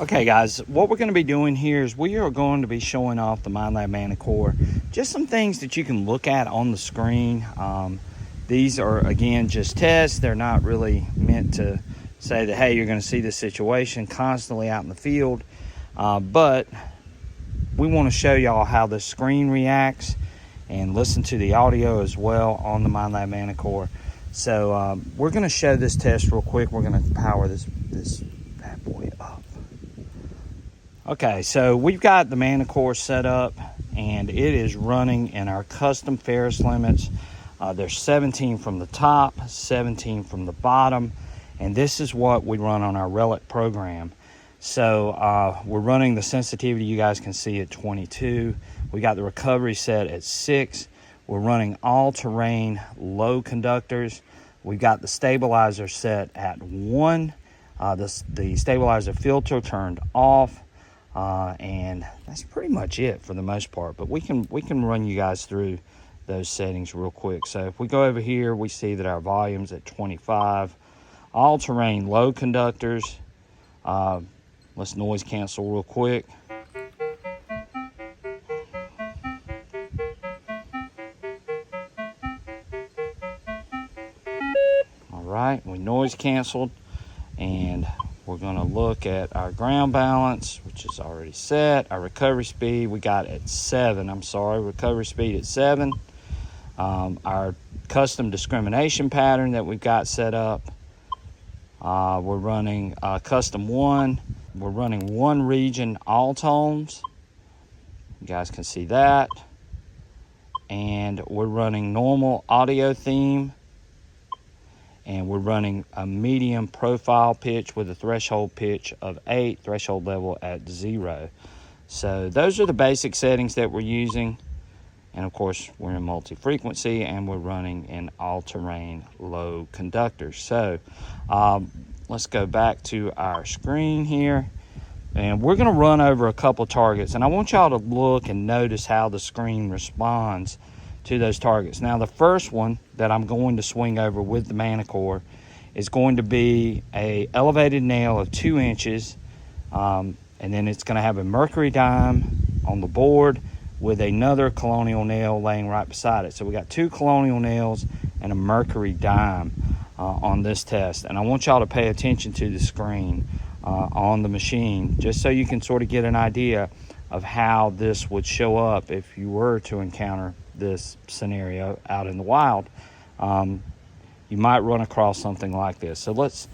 Okay guys, what we're going to be doing here is we are going to be showing off the Minelab Manticore. Just some things that you can look at on the screen. These are, again, just tests. They're not really meant to say that, hey, you're going to see this situation constantly out in the field. But we want to show y'all how the screen reacts and listen to the audio as well on the Minelab Manticore. So we're going to show this test real quick. We're going to power this bad boy up. Okay, so we've got the Manticore set up and it is running in our custom Ferris limits. There's 17 from the top, 17 from the bottom, and this is what we run on our Relic program. So we're running the sensitivity, you guys can see, at 22. We got the recovery set at 6. We're running all-terrain low conductors. We've got the stabilizer set at 1. The stabilizer filter turned off. And that's pretty much it for the most part, but we can run you guys through those settings real quick. So if we go over here, we see that our volume's at 25. All-terrain low conductors. Let's noise cancel real quick. All right, we noise canceled, and we're going to look at our ground balance, which is already set. Our recovery speed, we got at 7. Recovery speed at 7. Our custom discrimination pattern that we've got set up. We're running custom 1. We're running 1 region all tones. You guys can see that. And we're running normal audio theme. And we're running a medium profile pitch with a threshold pitch of 8, threshold level at 0. So those are the basic settings that we're using. And of course, we're in multi-frequency and we're running in all-terrain low conductors. So let's go back to our screen here. And we're gonna run over a couple targets. And I want y'all to look and notice how the screen responds to those targets. Now the first one that I'm going to swing over with the Manticore is going to be a elevated nail of 2 inches, and then it's going to have a mercury dime on the board with another Colonial nail laying right beside it. So we got 2 Colonial nails and a mercury dime on this test, and I want y'all to pay attention to the screen on the machine just so you can sort of get an idea of how this would show up if you were to encounter this scenario out in the wild. You might run across something like this. So let's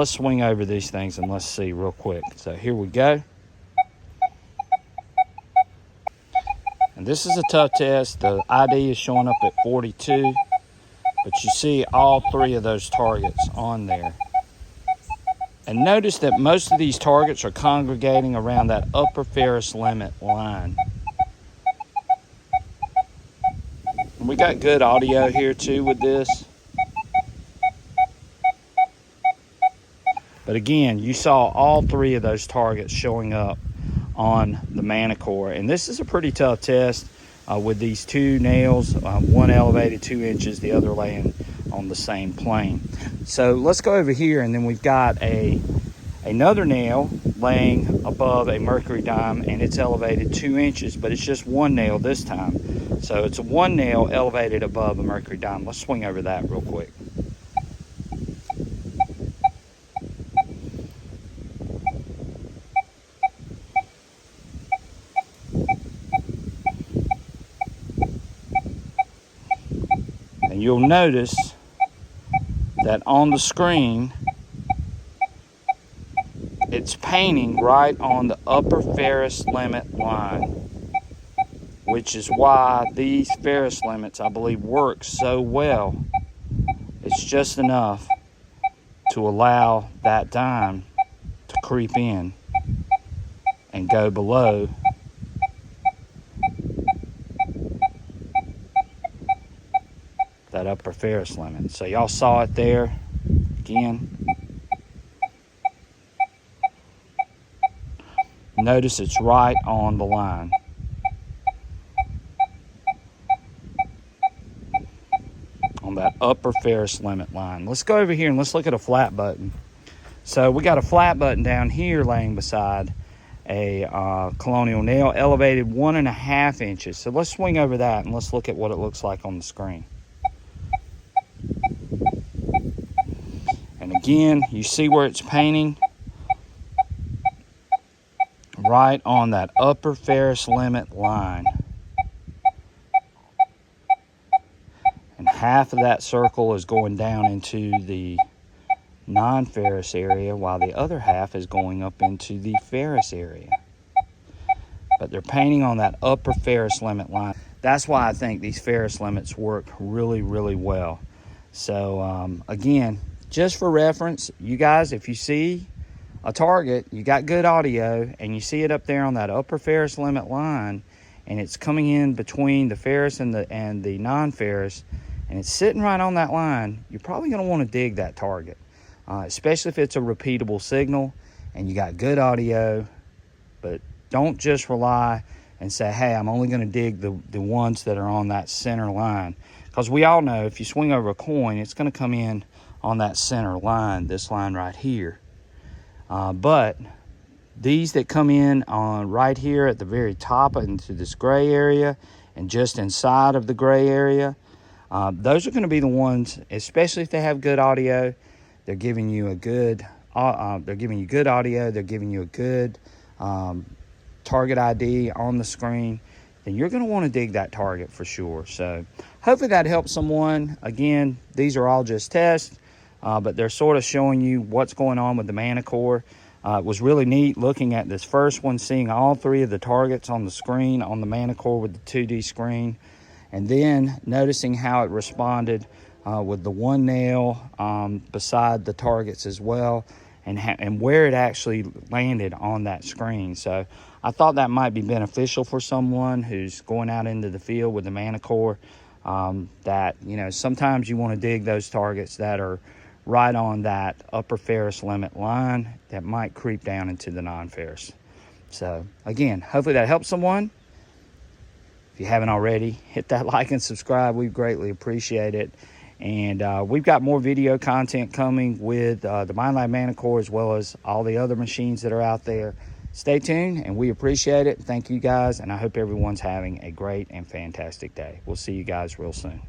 swing over these things and let's see real quick. So here we go. And this is a tough test. The ID is showing up at 42, but you see all 3 of those targets on there. And notice that most of these targets are congregating around that upper Ferris limit line. We got good audio here too with this. But again, you saw all 3 of those targets showing up on the Manticore. And this is a pretty tough test with these 2 nails, one elevated 2 inches, the other laying on the same plane. So let's go over here, and then we've got another nail laying above a mercury dime, and it's elevated 2 inches, but it's just 1 nail this time. So it's a 1 nail elevated above a mercury dime. Let's swing over that real quick. And you'll notice that on the screen, it's painting right on the upper Ferris limit line, which is why these Ferris limits, I believe, work so well. It's just enough to allow that dime to creep in and go below that upper Ferris limit. So y'all saw it there again. Notice it's right on the line. On that upper Ferris limit line. Let's go over here and let's look at a flat button. So we got a flat button down here laying beside a Colonial nail, elevated 1.5 inches. So let's swing over that and let's look at what it looks like on the screen. And again, you see where it's painting right on that upper ferrous limit line. And half of that circle is going down into the non-ferrous area, while the other half is going up into the ferrous area. But they're painting on that upper ferrous limit line. That's why I think these ferrous limits work really, really well. So again, just for reference, you guys, if you see a target, you got good audio, and you see it up there on that upper ferrous limit line, and it's coming in between the ferrous and the non-ferrous, and it's sitting right on that line, you're probably going to want to dig that target, especially if it's a repeatable signal and you got good audio. But don't just rely and say, hey, I'm only going to dig the ones that are on that center line, because we all know if you swing over a coin, it's going to come in on that center line, this line right here. But these that come in on right here at the very top into this gray area and just inside of the gray area, those are going to be the ones, especially if they have good audio. They're giving you a good audio. They're giving you a good target ID on the screen. Then you're going to want to dig that target for sure. So hopefully that helps someone. Again, these are all just tests, but they're sort of showing you what's going on with the Manticore. It was really neat looking at this first one, seeing all three of the targets on the screen on the Manticore with the 2D screen, and then noticing how it responded with the one nail beside the targets as well, and where it actually landed on that screen. So I thought that might be beneficial for someone who's going out into the field with the Manticore, that, you know, sometimes you want to dig those targets that are right on that upper ferrous limit line that might creep down into the non-ferrous. So again, hopefully that helps someone. If you haven't already, hit that like and subscribe. We greatly appreciate it. And we've got more video content coming with the Minelab Manticore, as well as all the other machines that are out there. Stay tuned, and we appreciate it. Thank you guys, and I hope everyone's having a great and fantastic day. We'll see you guys real soon.